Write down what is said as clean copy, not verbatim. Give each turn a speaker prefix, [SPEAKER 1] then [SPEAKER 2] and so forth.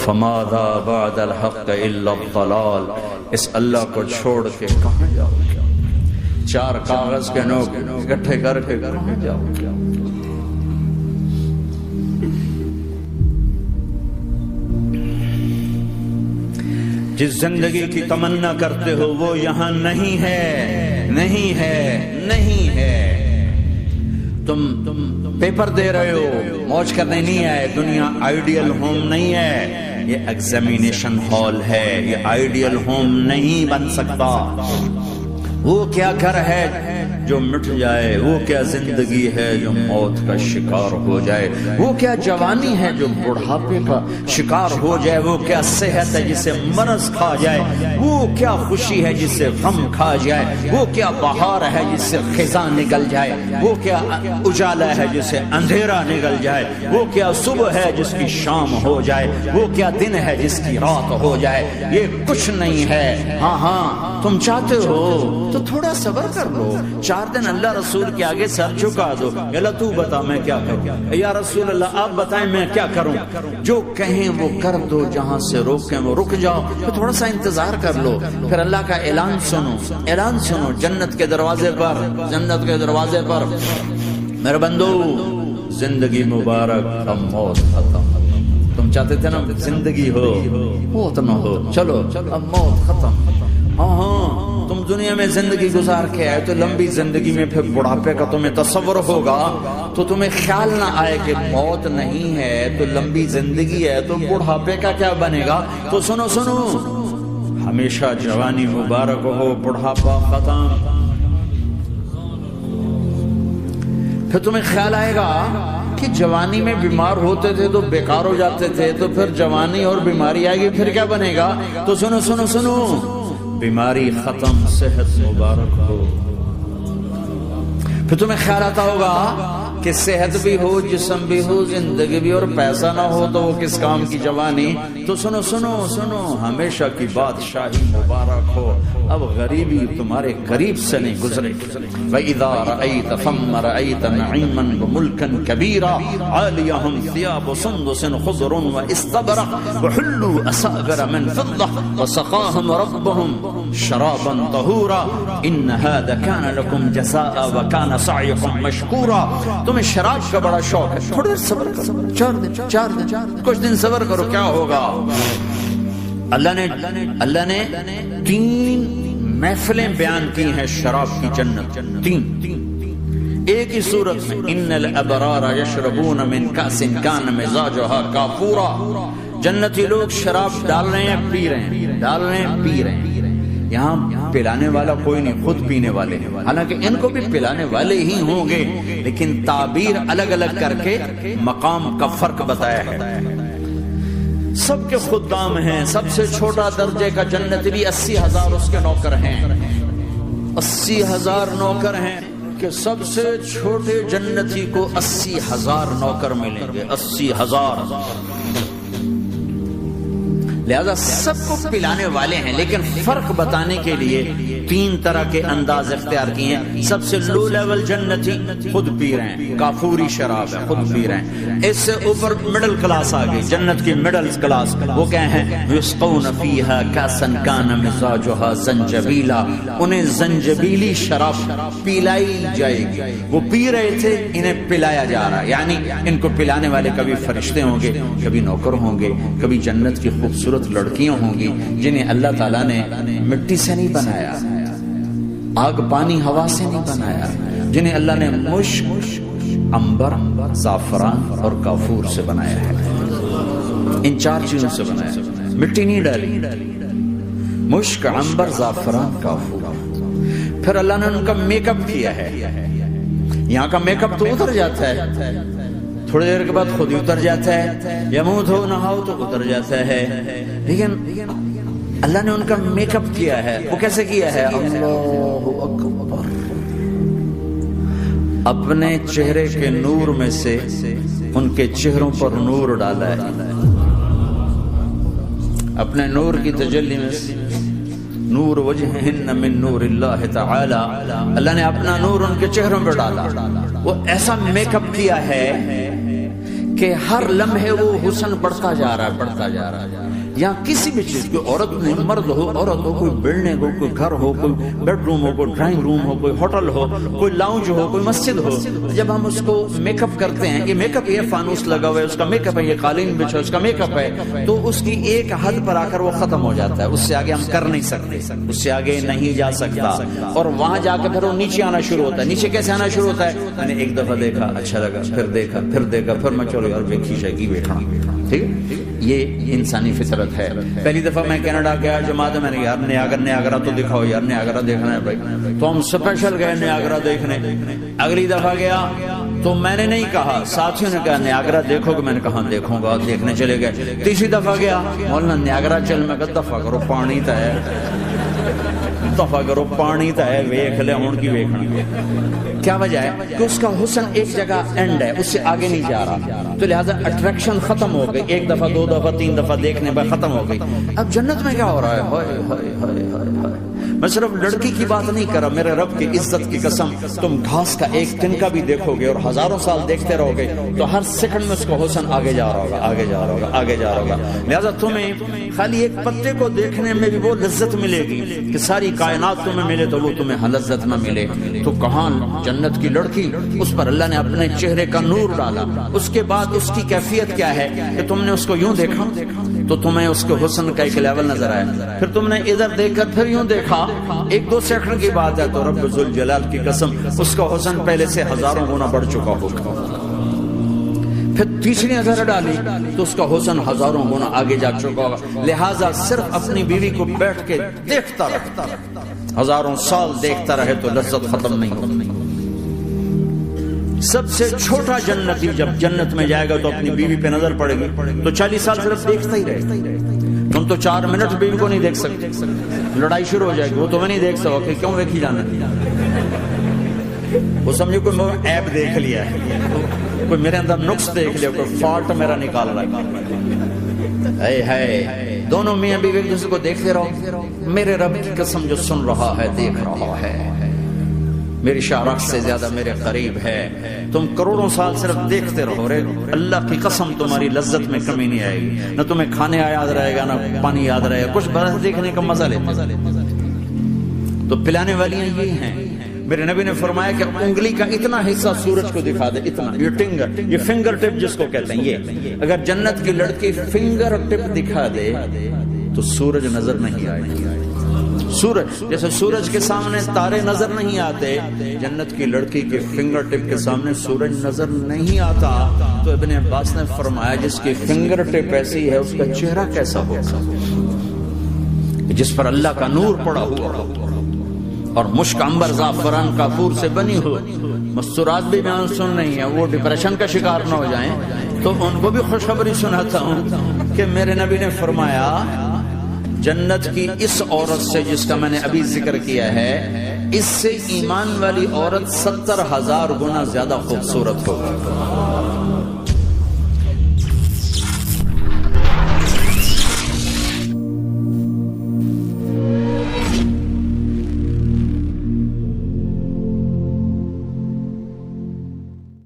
[SPEAKER 1] فماذا بعد الحق الا الضلال، اس اللہ کو چھوڑ کے کہاں جاؤ گے؟ چار کاغذ کے نوٹ اکٹھے کر کے کہاں جاؤ گے؟ جس زندگی کی تمنا کرتے ہو وہ یہاں نہیں ہے، نہیں ہے، نہیں ہے۔ تم پیپر دے رہے ہو، موج کرنے نہیں آئے۔ دنیا آئیڈیل ہوم نہیں ہے، یہ ایگزامینیشن ہال ہے، یہ آئیڈیل ہوم نہیں بن سکتا۔ وہ کیا گھر ہے جو مٹ جائے، وہ کیا زندگی ہے جو موت کا شکار ہو جائے، وہ کیا جوانی ہے جو بڑھاپے کا شکار ہو جائے، وہ کیا صحت ہے جسے مرض کھا جائے، وہ کیا خوشی ہے جسے غم کھا جائے، وہ کیا بہار ہے جس سے خزاں نکل جائے، وہ کیا اجالا ہے جسے اندھیرا نکل جائے، وہ کیا صبح ہے جس کی شام ہو جائے، وہ کیا دن ہے جس کی رات ہو جائے۔ یہ کچھ نہیں ہے۔ ہاں ہاں تم چاہتے ہو تو تھوڑا صبر کر لو، 4 دن اللہ رسول کے آگے سر جھکا دو، اللہ تو بتا میں کیا کروں، یا رسول اللہ آپ بتائیں میں کیا کروں۔ جو کہیں وہ کر دو، جہاں سے روکیں وہ رک جاؤ، تو تھوڑا سا انتظار کر لو، پھر اللہ کا اعلان سنو، اعلان سنو جنت کے دروازے پر، جنت کے دروازے پر۔ میرے بندو زندگی مبارک، اب موت ختم۔ تم چاہتے تھے نا زندگی ہو موت نہ ہو، چلو اب موت ختم۔ ہاں ہاں تم دنیا میں زندگی گزار کے آئے تو لمبی زندگی میں پھر بڑھاپے کا تمہیں تصور ہوگا، تو تمہیں خیال نہ آئے کہ موت نہیں ہے تو لمبی زندگی ہے تو بڑھاپے کا کیا بنے گا۔ تو سنو سنو، ہمیشہ جوانی مبارک ہو، بڑھاپا ختم۔ پھر تمہیں خیال آئے گا کہ جوانی میں بیمار ہوتے تھے تو بیکار ہو جاتے تھے، تو پھر جوانی اور بیماری آئے گی پھر کیا بنے گا۔ تو سنو سنو سنو، بیماری ختم، صحت مبارک ہو۔ پھر تمہیں خیال آتا ہوگا کہ صحت بھی ہو، جسم بھی ہو، زندگی بھی، اور پیسہ نہ ہو تو وہ کس کام کی جوانی۔ تو سنو سنو سنو، ہمیشہ کی بادشاہی مبارک ہو، اب غریبی تمہارے قریب سے نہیں گزرے گی۔ وَإِذَا رَأَيْتَ ثَمَّ رَأَيْتَ نَعِيمًا وَمُلْكًا كَبِيرًا عَالِيَهُمْ ثِيَابُ سُنْدُسٍ خُضْرٌ وَإِسْتَبْرَقٍ وَحُلُّوا أَسَاوِرَ مِنْ فِضَّةٍ وَسَقَاهُمْ رَبُّهُمْ شَرَابًا طَهُورًا إِنَّ هَذَا كَانَ لَكُمْ جَزَاءً وَكَانَ سَعْيُكُمْ مَشْكُورًا۔ تمہیں شراب کا بڑا شوق ہے، تھوڑے دیر صبر کرو، 4 دن کچھ دن صبر کرو، کیا ہوگا۔ اللہ نے 3 محفلیں بیان کی ہیں شراب کی جنت، 3 ایک ہی صورت میں۔ ان الابرار یشربون من کأس کان مزاجها کافورا، جنتی لوگ شراب ڈال رہے ہیں، پی رہے ہیں، ڈال رہے ہیں، پی رہے ہیں۔ یہاں پلانے والا کوئی نہیں، خود پینے والے ہیں، حالانکہ ان کو بھی پلانے والے ہی ہوں گے، لیکن تعبیر الگ الگ کر کے مقام کا فرق بتایا ہے۔ سب کے خدام ہیں، سب سے چھوٹا درجے کا جنت بھی 80,000 اس کے نوکر ہیں، 80,000 نوکر ہیں، کہ سب سے چھوٹے جنتی کو 80,000 نوکر ملیں گے، 80,000۔ لہذا سب کو پلانے والے ہیں، لیکن فرق بتانے کے لیے 3 طرح کے انداز اختیار کیے ہیں۔ سب سے لو لیول جنتی خود پی رہے ہیں، کافوری شراب ہے، خود پی رہے ہیں۔ اس سے اوپر مڈل کلاس آ گئی، جنت کی مڈل کلاس، وہ کیا ہیں؟ یسقون فیہا کاسا کان مزاجہا زنجبیلا، انہیں زنجبیلی شراب پلائی جائے گی۔ وہ پی رہے تھے، انہیں پلایا جا رہا ہے، یعنی ان کو پلانے والے کبھی فرشتے ہوں گے، کبھی نوکر ہوں گے، کبھی جنت کی خوبصورت لڑکیاں ہوں گی جنہیں اللہ تعالیٰ نے مٹی سے نہیں بنایا، آگ پانی ہوا سے نہیں بنایا، جنہیں اللہ نے مشک، عنبر، زعفران اور کافور سے بنایا ہے۔ ان 4 چیزوں سے بنایا، مٹی نہیں ڈالی، مشک، عنبر، زعفران، کافور۔ پھر اللہ نے ان کا میک اپ کیا ہے۔ یہاں کا میک اپ تو اتر جاتا ہے، تھوڑی دیر کے بعد خود ہی اتر جاتا ہے، یا منہ دھو نہاؤ تو اتر جاتا ہے، لیکن اللہ نے ان کا میک اپ کیا ہے۔ وہ کیسے کیا ہے؟ اللہ اکبر، اپنے چہرے کے نور میں سے ان کے چہروں پر نور ڈالا ہے، اپنے نور کی تجلی میں سے، نور وجہہن من نور اللہ تعالی، اللہ نے اپنا نور ان کے چہروں پر ڈالا۔ وہ ایسا میک اپ کیا ہے کہ ہر لمحے وہ حسن بڑھتا جا رہا ہے، بڑھتا جا رہا ہے. یا کسی بھی چیز، کوئی عورت نہیں، مرد ہو، عورت ہو، کوئی بلڈنگ ہو، کوئی گھر ہو، کوئی بیڈ روم ہو، کوئی ڈرائنگ روم ہو، کوئی ہوٹل ہو، کوئی لاؤنج ہو، کوئی مسجد ہو، جب ہم اس کو میک اپ کرتے ہیں، یہ میک اپ، یہ فانوس لگا ہوا ہے اس کا میک اپ ہے، یہ قالین بچھا اس کا میک اپ ہے، تو اس کی ایک حد پر آ کر وہ ختم ہو جاتا ہے. اس سے آگے ہم کر نہیں سکتے، اس سے آگے نہیں جا سکتا. اور وہاں جا کے پھر وہ نیچے آنا شروع ہوتا ہے. نیچے کیسے آنا شروع ہوتا ہے؟ میں نے ایک دفعہ دیکھا، اچھا لگا، پھر دیکھا، پھر دیکھا، پھر میں چلو یار دیکھی جائے گی بیٹھا. ٹھیک ہے، یہ انسانی فطرت ہے. پہلی دفعہ میں کینیڈا گیا جماعت میں نے، یار نیاگرا تو دکھاؤ یار، نیاگرا دیکھنا ہے بھائی. تو ہم اسپیشل گئے نیاگرا دیکھنے. اگلی دفعہ گیا تو میں نے نہیں کہا، ساتھیوں نے کہا نیاگرا دیکھو گے، میں نے کہا دیکھوں گا، دیکھنے چلے گئے. تیسری دفعہ گیا، مولانا نیاگرا چل، میں کہا دفعہ کرو پانی تا ہے، دفعہ کرو پانی تا ہے، ویکھ لے ہون کی ویکھنا. کیا وجہ ہے؟ کہ اس کا حسن ایک جگہ اینڈ ہے، اس سے آگے نہیں جا رہا. تو لہذا اٹریکشن ختم ہو گئی، ایک دفعہ، دو دفعہ، تین دفعہ دیکھنے پر ختم ہو گئی. اب جنت میں کیا ہو رہا ہے؟ ہائے ہائے ہائے ہائے. میں صرف لڑکی کی بات نہیں کر رہا، میرے رب کی عزت کی قسم، تم گھاس کا ایک تنکا بھی دیکھو گے اور ہزاروں سال دیکھتے رہو گے تو ہر سیکنڈ میں اس کا حسن آگے جا رہا ہوگا، آگے جا رہا ہوگا، آگے جا رہا ہوگا. لہذا تمہیں خالی ایک پتے کو دیکھنے میں بھی وہ لذت ملے گی کہ ساری کائنات تمہیں ملے تو وہ تمہیں لذت نہ ملے. تو کہاں جنت کی لڑکی، اس پر اللہ نے اپنے چہرے کا نور ڈالا. اس کے بعد اس کی کیفیت کیا ہے کہ تم نے اس کو یوں دیکھا تو تمہیں اس کے حسن کا ایک لیول نظر آیا. پھر تم نے ادھر دیکھ کر پھر یوں دیکھا، ایک دو سیکنڈ کی بات ہے تو رب ذوالجلال کی قسم اس کا حسن پہلے سے ہزاروں گنا بڑھ چکا ہوگا. پھر تیسری نظر ڈالی تو اس کا حسن ہزاروں گنا آگے جا چکا ہوگا. لہٰذا صرف اپنی بیوی کو بیٹھ کے دیکھتا رہتا، ہزاروں سال دیکھتا رہے تو لذت ختم نہیں ہوتی. سب سے چھوٹا جنتی جب جنت میں جائے گا تو اپنی بیوی پہ نظر پڑے گی تو 40 سال صرف دیکھتا ہی رہے. تم تو 4 منٹ بیوی کو نہیں دیکھ سکتے، لڑائی شروع ہو جائے گی. وہ تمہیں نہیں دیکھ سکو کہ کیوں دیکھی جانا، وہ سمجھو کوئی ایپ دیکھ لیا ہے، کوئی میرے اندر نقص دیکھ لیا، کوئی فالٹ میرا نکال رہا ہے. ہے دونوں میاں بیوی ایک دوسرے کو دیکھتے رہو. میرے رب کی قسم جو سن رہا ہے، دیکھ رہا ہے، میری شارخ سے زیادہ میرے قریب ہے. تم کروڑوں سال صرف دیکھتے رہو رے، اللہ کی قسم تمہاری لذت میں کمی نہیں آئے گی. نہ تمہیں کھانے یاد رہے گا، نہ پانی یاد رہے گا، کچھ برس دیکھنے کا مزہ لیتے. تو پلانے والیاں یہ ہیں. میرے نبی نے فرمایا کہ انگلی کا اتنا حصہ سورج کو دکھا دے، اتنا، یہ فنگر ٹپ جس کو کہتے ہیں، یہ اگر جنت کی لڑکی فنگر ٹپ دکھا دے تو سورج نظر نہیں آئے گی. سورج جیسے سورج کے سامنے تارے نظر نہیں آتے، جنت کی لڑکی کے فنگر ٹپ کے سامنے سورج نظر نہیں آتا. تو ابن عباس نے فرمایا جس کی فنگر ٹپ ایسی ہے اس کا چہرہ کیسا ہوگا، جس پر اللہ کا نور پڑا ہوا اور مشک عنبر زعفران کافور سے بنی ہو. مستورات بھی بیان سن رہی ہیں، وہ ڈپریشن کا شکار نہ ہو جائیں تو ان کو بھی خوشخبری سناتا ہوں کہ میرے نبی نے فرمایا جنت کی اس عورت سے جس کا میں نے ابھی ذکر کیا ہے، اس سے ایمان والی عورت 70,000 گنا زیادہ خوبصورت ہوگی.